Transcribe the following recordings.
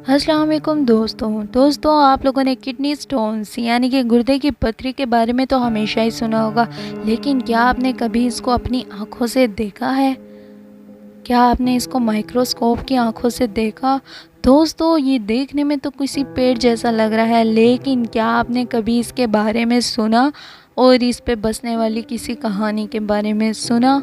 अस्सलाम वालेकुम दोस्तों आप लोगों ने किडनी स्टोन्स यानी कि गुर्दे की पथरी के बारे में तो हमेशा ही सुना होगा, लेकिन क्या आपने कभी इसको अपनी आंखों से देखा है? क्या आपने इसको माइक्रोस्कोप की आंखों से देखा? दोस्तों, ये देखने में तो किसी पेड़ जैसा लग रहा है, लेकिन क्या आपने कभी इसके बारे में सुना और इस पे बसने वाली किसी कहानी के बारे में सुना?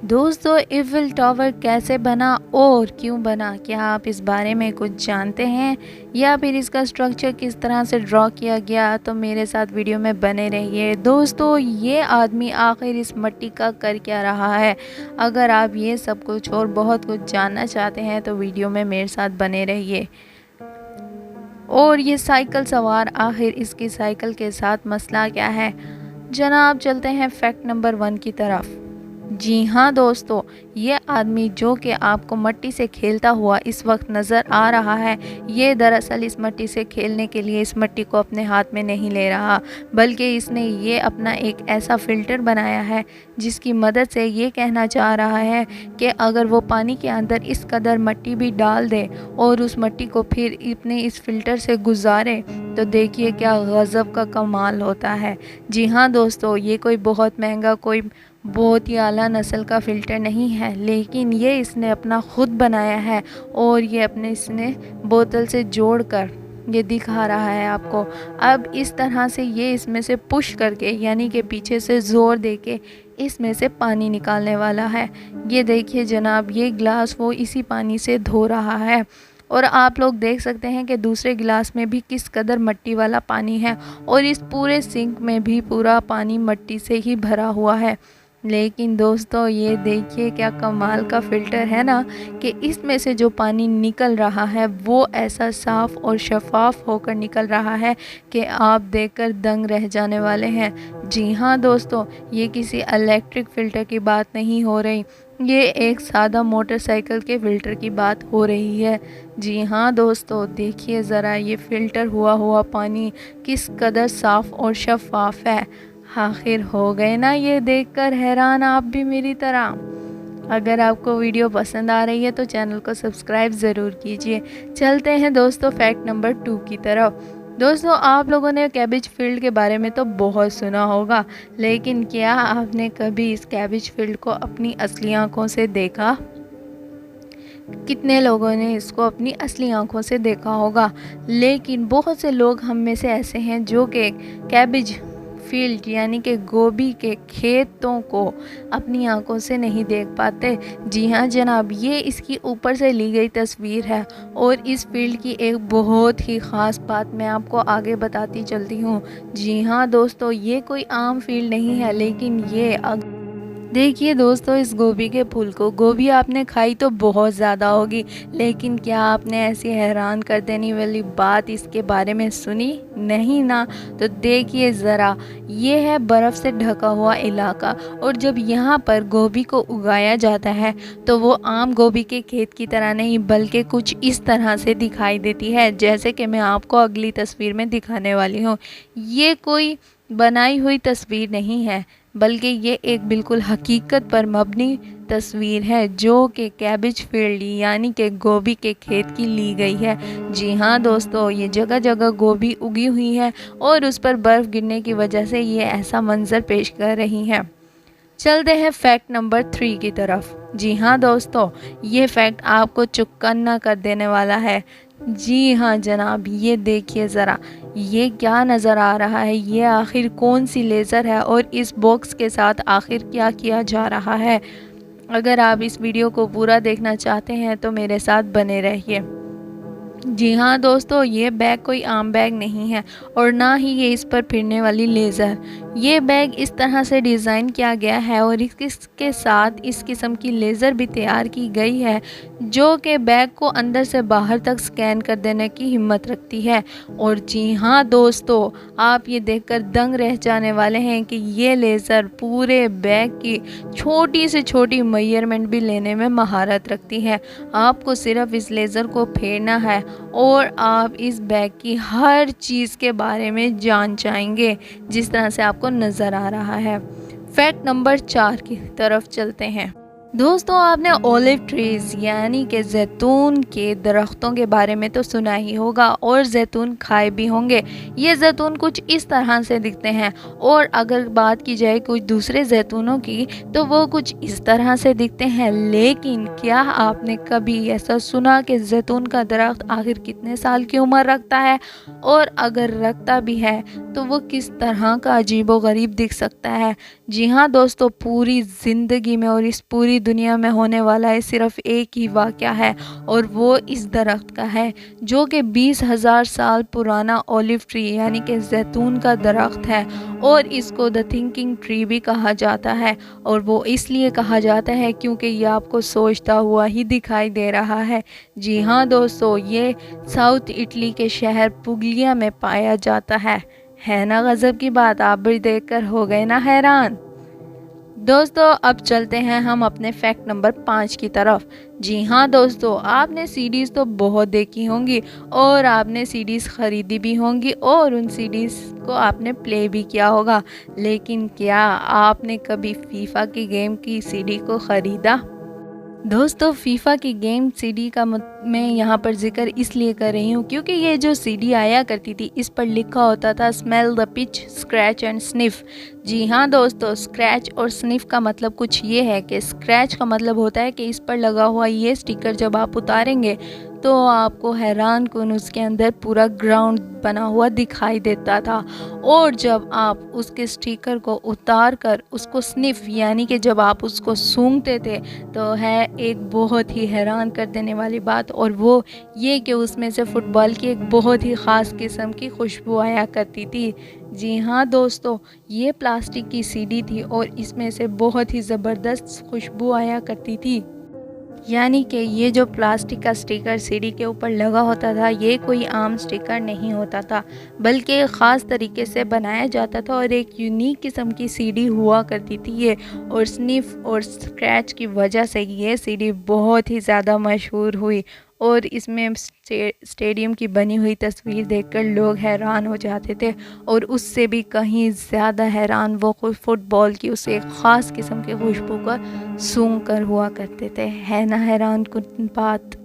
दोस्तों, इफ़िल टावर कैसे बना और क्यों बना, क्या आप इस बारे में कुछ जानते हैं या फिर इसका स्ट्रक्चर किस तरह से ड्रॉ किया गया? तो मेरे साथ वीडियो में बने रहिए। दोस्तों, ये आदमी आखिर इस मिट्टी का कर क्या रहा है? अगर आप ये सब कुछ और बहुत कुछ जानना चाहते हैं तो वीडियो में मेरे साथ बने रहिए। और ये साइकिल सवार, आखिर इसकी साइकिल के साथ मसला क्या है? जनाब, चलते हैं फैक्ट नंबर 1 की तरफ। जी हाँ दोस्तों, ये आदमी जो कि आपको मिट्टी से खेलता हुआ इस वक्त नज़र आ रहा है, ये दरअसल इस मिट्टी से खेलने के लिए इस मिट्टी को अपने हाथ में नहीं ले रहा, बल्कि इसने ये अपना एक ऐसा फ़िल्टर बनाया है जिसकी मदद से ये कहना चाह रहा है कि अगर वो पानी के अंदर इस कदर मिट्टी भी डाल दे और उस मिट्टी को फिर अपने इस फ़िल्टर से गुजारे तो देखिए क्या गज़ब का कमाल होता है। जी हाँ दोस्तों, ये कोई बहुत महंगा, कोई बहुत ही आला नस्ल का फ़िल्टर नहीं है, लेकिन ये इसने अपना ख़ुद बनाया है और ये अपने इसने बोतल से जोड़कर ये दिखा रहा है आपको। अब इस तरह से ये इसमें से पुश करके यानी कि पीछे से ज़ोर देके इसमें से पानी निकालने वाला है। ये देखिए जनाब, ये गिलास वो इसी पानी से धो रहा है और आप लोग देख सकते हैं कि दूसरे गिलास में भी किस कदर मिट्टी वाला पानी है और इस पूरे सिंक में भी पूरा पानी मिट्टी से ही भरा हुआ है। लेकिन दोस्तों, ये देखिए क्या कमाल का फ़िल्टर है ना, कि इसमें से जो पानी निकल रहा है वो ऐसा साफ़ और शफाफ होकर निकल रहा है कि आप देखकर दंग रह जाने वाले हैं। जी हाँ दोस्तों, ये किसी इलेक्ट्रिक फ़िल्टर की बात नहीं हो रही, ये एक सादा मोटरसाइकिल के फ़िल्टर की बात हो रही है। जी हाँ दोस्तों, देखिए ज़रा ये फ़िल्टर हुआ पानी किस कदर साफ़ और शफाफ है। आखिर हो गए ना ये देखकर हैरान आप भी मेरी तरह? अगर आपको वीडियो पसंद आ रही है तो चैनल को सब्सक्राइब ज़रूर कीजिए। चलते हैं दोस्तों फैक्ट नंबर 2 की तरफ। दोस्तों, आप लोगों ने कैबिज फील्ड के बारे में तो बहुत सुना होगा, लेकिन क्या आपने कभी इस कैबिज फील्ड को अपनी असली आंखों से देखा? कितने लोगों ने इसको अपनी असली आंखों से देखा होगा, लेकिन बहुत से लोग हम में से ऐसे हैं जो कि कैबिज फील्ड यानी कि गोभी के खेतों को अपनी आंखों से नहीं देख पाते। जी हाँ जनाब, ये इसकी ऊपर से ली गई तस्वीर है और इस फील्ड की एक बहुत ही ख़ास बात मैं आपको आगे बताती चलती हूँ। जी हाँ दोस्तों, ये कोई आम फील्ड नहीं है, लेकिन ये देखिए दोस्तों, इस गोभी के फूल को, गोभी आपने खाई तो बहुत ज़्यादा होगी, लेकिन क्या आपने ऐसी हैरान कर देने वाली बात इसके बारे में सुनी? नहीं ना। तो देखिए ज़रा, ये है बर्फ़ से ढका हुआ इलाका और जब यहाँ पर गोभी को उगाया जाता है तो वो आम गोभी के खेत की तरह नहीं, बल्कि कुछ इस तरह से दिखाई देती है जैसे कि मैं आपको अगली तस्वीर में दिखाने वाली हूँ। ये कोई बनाई हुई तस्वीर नहीं है, बल्कि ये एक बिल्कुल हकीकत पर मबनी तस्वीर है जो कि कैबिज फील्ड यानी कि गोभी के खेत की ली गई है। जी हाँ दोस्तों, ये जगह जगह गोभी उगी हुई है और उस पर बर्फ़ गिरने की वजह से ये ऐसा मंजर पेश कर रही है। चलते हैं फैक्ट नंबर 3 की तरफ। जी हाँ दोस्तों, ये फैक्ट आपको चौकन्ना कर देने वाला है। जी हाँ जनाब, ये देखिए ज़रा, ये क्या नज़र आ रहा है? ये आखिर कौन सी लेज़र है और इस बॉक्स के साथ आखिर क्या किया जा रहा है? अगर आप इस वीडियो को पूरा देखना चाहते हैं तो मेरे साथ बने रहिए। जी हाँ दोस्तों, ये बैग कोई आम बैग नहीं है और ना ही ये इस पर फिरने वाली लेज़र। ये बैग इस तरह से डिज़ाइन किया गया है और इसके साथ इस किस्म की लेज़र भी तैयार की गई है जो कि बैग को अंदर से बाहर तक स्कैन कर देने की हिम्मत रखती है। और जी हाँ दोस्तों, आप ये देखकर दंग रह जाने वाले हैं कि ये लेज़र पूरे बैग की छोटी से छोटी मेजरमेंट भी लेने में महारत रखती है। आपको सिर्फ इस लेज़र को फेरना है और आप इस बैग की हर चीज़ के बारे में जान जाएंगे जिस तरह से आपको नज़र आ रहा है। फैक्ट नंबर 4 की तरफ चलते हैं। दोस्तों आपने ओलिव ट्रीज यानी कि जैतून के दरख्तों के बारे में तो सुना ही होगा और जैतून खाए भी होंगे। ये जैतून कुछ इस तरह से दिखते हैं और अगर बात की जाए कुछ दूसरे जैतूनों की तो वो कुछ इस तरह से दिखते हैं। लेकिन क्या आपने कभी ऐसा सुना कि जैतून का दरख्त आखिर कितने साल की उम्र रखता है, और अगर रखता भी है तो वो किस तरह का अजीबोगरीब दिख सकता है। जी हाँ दोस्तों, पूरी ज़िंदगी में और इस पूरी दुनिया में होने वाला है सिर्फ एक ही वाक़या है, और वो इस दरख्त का है जो कि 20,000 साल पुराना ओलिव ट्री यानी कि जैतून का दरख्त है, और इसको द थिंकिंग ट्री भी कहा जाता है। और वो इसलिए कहा जाता है क्योंकि ये आपको सोचता हुआ ही दिखाई दे रहा है। जी हाँ दोस्तों, ये साउथ इटली के शहर पुगलिया में पाया जाता है ना गजब की बात। आप भी देखकर हो गए ना हैरान। दोस्तों अब चलते हैं हम अपने फैक्ट नंबर 5 की तरफ। जी हाँ दोस्तों, आपने सीडीज़ तो बहुत देखी होंगी और आपने सीडीज़ ख़रीदी भी होंगी और उन सीडीज़ को आपने प्ले भी किया होगा। लेकिन क्या आपने कभी फीफा की गेम की सीडी को ख़रीदा? दोस्तों फीफा की गेम सीडी का मैं यहाँ पर जिक्र इसलिए कर रही हूँ क्योंकि ये जो सीडी आया करती थी इस पर लिखा होता था smell the pitch scratch and sniff. जी हाँ दोस्तों, स्क्रैच और स्निफ का मतलब कुछ ये है कि स्क्रैच का मतलब होता है कि इस पर लगा हुआ ये स्टिकर जब आप उतारेंगे तो आपको हैरान कुन उसके अंदर पूरा ग्राउंड बना हुआ दिखाई देता था, और जब आप उसके स्टिकर को उतार कर उसको स्निफ यानी कि जब आप उसको सूंघते थे तो है एक बहुत ही हैरान कर देने वाली बात, और वो ये कि उसमें से फ़ुटबॉल की एक बहुत ही ख़ास किस्म की खुशबू आया करती थी। जी हाँ दोस्तों, ये प्लास्टिक की सीडी थी और इसमें से बहुत ही ज़बरदस्त खुशबू आया करती थी। यानी कि ये जो प्लास्टिक का स्टिकर सीडी के ऊपर लगा होता था ये कोई आम स्टिकर नहीं होता था, बल्कि ख़ास तरीके से बनाया जाता था और एक यूनिक किस्म की सीडी हुआ करती थी ये। और स्निफ और स्क्रैच की वजह से ये सीडी बहुत ही ज़्यादा मशहूर हुई, और इसमें स्टेडियम की बनी हुई तस्वीर देखकर लोग हैरान हो जाते थे, और उससे भी कहीं ज़्यादा हैरान वो फुटबॉल की उस एक ख़ास किस्म की खुशबू का सूंघ कर हुआ करते थे। है ना हैरान कुन बात।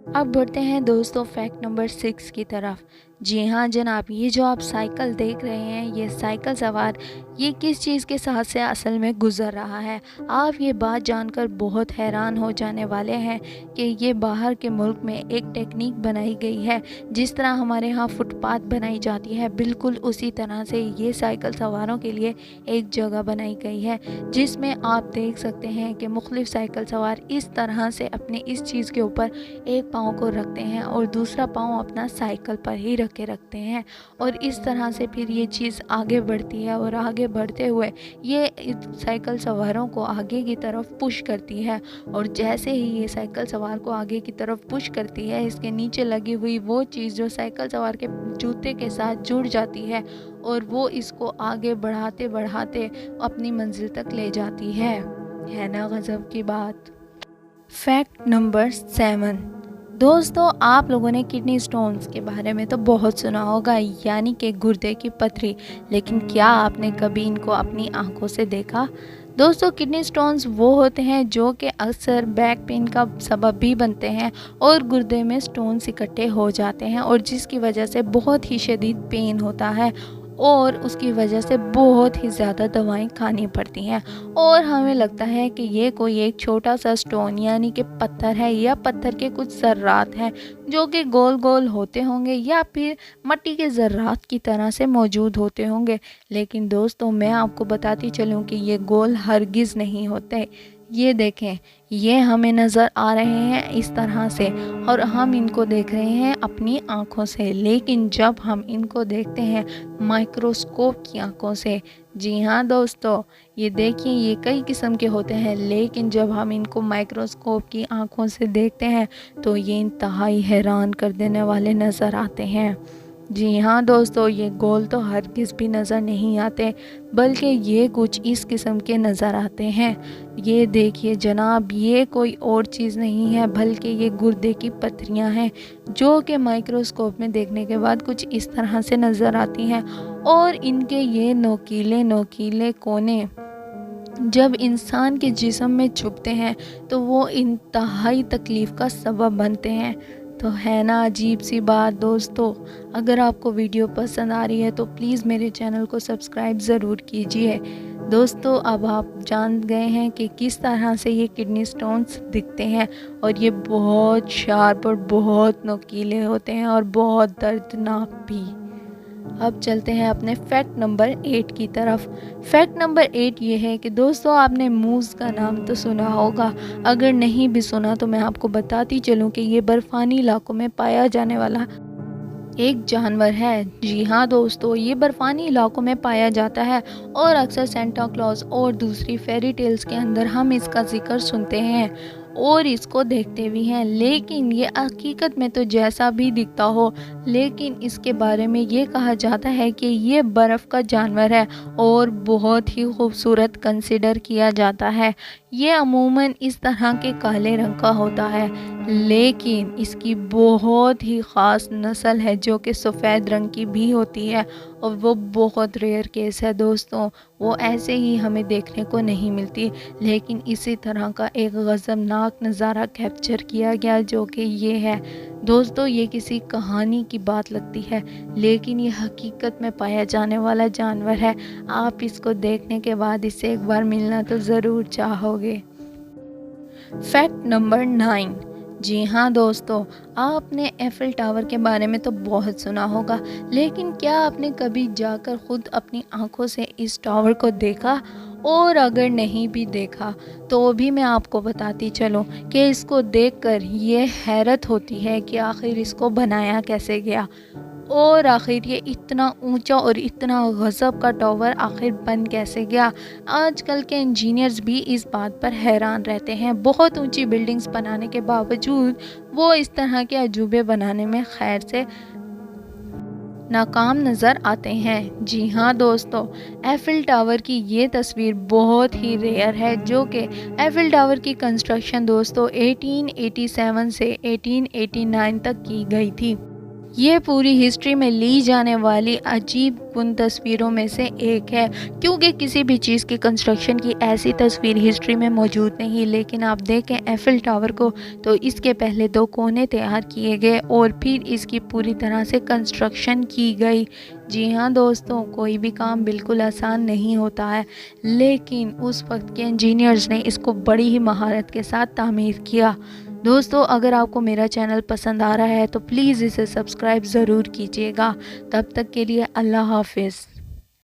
अब बढ़ते हैं दोस्तों फैक्ट नंबर 6 की तरफ। जी हाँ जनाब, ये जो आप साइकिल देख रहे हैं ये साइकिल सवार ये किस चीज़ के साथ से असल में गुज़र रहा है। आप ये बात जानकर बहुत हैरान हो जाने वाले हैं कि ये बाहर के मुल्क में एक टेक्निक बनाई गई है। जिस तरह हमारे यहाँ फुटपाथ बनाई जाती है बिल्कुल उसी तरह से ये साइकिल सवारों के लिए एक जगह बनाई गई है, जिसमें आप देख सकते हैं कि मुख्तलिफ साइकिल सवार इस तरह से अपने इस चीज़ के ऊपर एक पाँव को रखते हैं और दूसरा पाँव अपना साइकिल पर ही रख के रखते हैं, और इस तरह से फिर ये चीज़ आगे बढ़ती है और आगे बढ़ते हुए ये साइकिल सवारों को आगे की तरफ पुश करती है। और जैसे ही ये साइकिल सवार को आगे की तरफ पुश करती है इसके नीचे लगी हुई वो चीज़ जो साइकिल सवार के जूते के साथ जुड़ जाती है और वो इसको आगे बढ़ाते बढ़ाते अपनी मंजिल तक ले जाती है ना गज़ब की बात। Fact number 7। दोस्तों आप लोगों ने किडनी स्टोन्स के बारे में तो बहुत सुना होगा, यानी कि गुर्दे की पथरी, लेकिन क्या आपने कभी इनको अपनी आंखों से देखा? दोस्तों किडनी स्टोन्स वो होते हैं जो कि अक्सर बैक पेन का सबब भी बनते हैं और गुर्दे में स्टोन्स इकट्ठे हो जाते हैं, और जिसकी वजह से बहुत ही शदीद पेन होता है और उसकी वजह से बहुत ही ज़्यादा दवाएं खानी पड़ती हैं, और हमें लगता है कि ये कोई एक छोटा सा स्टोन यानी कि पत्थर है या पत्थर के कुछ ज़र्रात हैं जो कि गोल गोल होते होंगे या फिर मिट्टी के ज़र्रात की तरह से मौजूद होते होंगे। लेकिन दोस्तों मैं आपको बताती चलूँ कि ये गोल हरगिज़ नहीं होते। ये देखें, ये हमें नज़र आ रहे हैं इस तरह से और हम इनको देख रहे हैं अपनी आँखों से, लेकिन जब हम इनको देखते हैं माइक्रोस्कोप की आँखों से, जी हाँ दोस्तों ये देखिए ये कई किस्म के होते हैं, लेकिन जब हम इनको माइक्रोस्कोप की आँखों से देखते हैं तो ये इंतहाई हैरान कर देने वाले नज़र आते हैं। जी हाँ दोस्तों, ये गोल तो हरगिज़ भी नज़र नहीं आते, बल्कि ये कुछ इस किस्म के नज़र आते हैं। ये देखिए जनाब, ये कोई और चीज़ नहीं है बल्कि ये गुर्दे की पथरियाँ हैं जो कि माइक्रोस्कोप में देखने के बाद कुछ इस तरह से नज़र आती हैं, और इनके ये नोकीले नोकीले कोने जब इंसान के जिस्म में चुभते हैं तो वो इंतहाई तकलीफ़ का सबब बनते हैं। तो है ना अजीब सी बात दोस्तों। अगर आपको वीडियो पसंद आ रही है तो प्लीज़ मेरे चैनल को सब्सक्राइब ज़रूर कीजिए। दोस्तों अब आप जान गए हैं कि किस तरह से ये किडनी स्टोन्स दिखते हैं, और ये बहुत शार्प और बहुत नुकीले होते हैं और बहुत दर्दनाक भी। अब चलते हैं अपने फैक्ट नंबर 8 की तरफ। फैक्ट नंबर 8 ये है कि दोस्तों आपने मूस का नाम तो सुना होगा। अगर नहीं भी सुना तो मैं आपको बताती चलूँ कि ये बर्फ़ानी इलाकों में पाया जाने वाला एक जानवर है। जी हाँ दोस्तों, ये बर्फ़ानी इलाकों में पाया जाता है और अक्सर सेंटा क्लॉज और दूसरी फेरी टेल्स के अंदर हम इसका जिक्र सुनते हैं और इसको देखते भी हैं। लेकिन ये हकीकत में तो जैसा भी दिखता हो, लेकिन इसके बारे में ये कहा जाता है कि ये बर्फ़ का जानवर है और बहुत ही खूबसूरत कंसिडर किया जाता है। ये अमूमन इस तरह के काले रंग का होता है, लेकिन इसकी बहुत ही ख़ास नस्ल है जो कि सफ़ेद रंग की भी होती है, और वो बहुत रेयर केस है दोस्तों। वो ऐसे ही हमें देखने को नहीं मिलती। लेकिन इसी तरह का एक गज़बनाक नज़ारा कैप्चर किया गया जो कि ये है दोस्तों। ये किसी कहानी की बात लगती है, लेकिन ये हकीकत में पाया जाने वाला जानवर है। आप इसको देखने के बाद इससे एक बार मिलना तो ज़रूर चाहोगे। Fact number 9। जी हाँ दोस्तों, आपने एफिल टावर के बारे में तो बहुत सुना होगा, लेकिन क्या आपने कभी जाकर खुद अपनी आंखों से इस टावर को देखा? और अगर नहीं भी देखा तो भी मैं आपको बताती चलूँ कि इसको देखकर ये हैरत होती है कि आखिर इसको बनाया कैसे गया, और आखिर ये इतना ऊंचा और इतना गज़ब का टावर आखिर बन कैसे गया। आजकल के इंजीनियर्स भी इस बात पर हैरान रहते हैं। बहुत ऊंची बिल्डिंग्स बनाने के बावजूद वो इस तरह के अजूबे बनाने में खैर से नाकाम नज़र आते हैं। जी हाँ दोस्तों, एफिल टावर की ये तस्वीर बहुत ही रेयर है, जो कि एफिल टावर की कंस्ट्रक्शन दोस्तों 1887 से 1889 तक की गई थी। ये पूरी हिस्ट्री में ली जाने वाली अजीब गुन तस्वीरों में से एक है, क्योंकि किसी भी चीज़ की कंस्ट्रक्शन की ऐसी तस्वीर हिस्ट्री में मौजूद नहीं। लेकिन आप देखें एफिल टावर को, तो इसके पहले 2 कोने तैयार किए गए और फिर इसकी पूरी तरह से कंस्ट्रक्शन की गई। जी हाँ दोस्तों, कोई भी काम बिल्कुल आसान नहीं होता है, लेकिन उस वक्त के इंजीनियर्स ने इसको बड़ी ही महारत के साथ तामीर किया। दोस्तों अगर आपको मेरा चैनल पसंद आ रहा है तो प्लीज़ इसे सब्सक्राइब ज़रूर कीजिएगा। तब तक के लिए अल्लाह हाफ़िज़।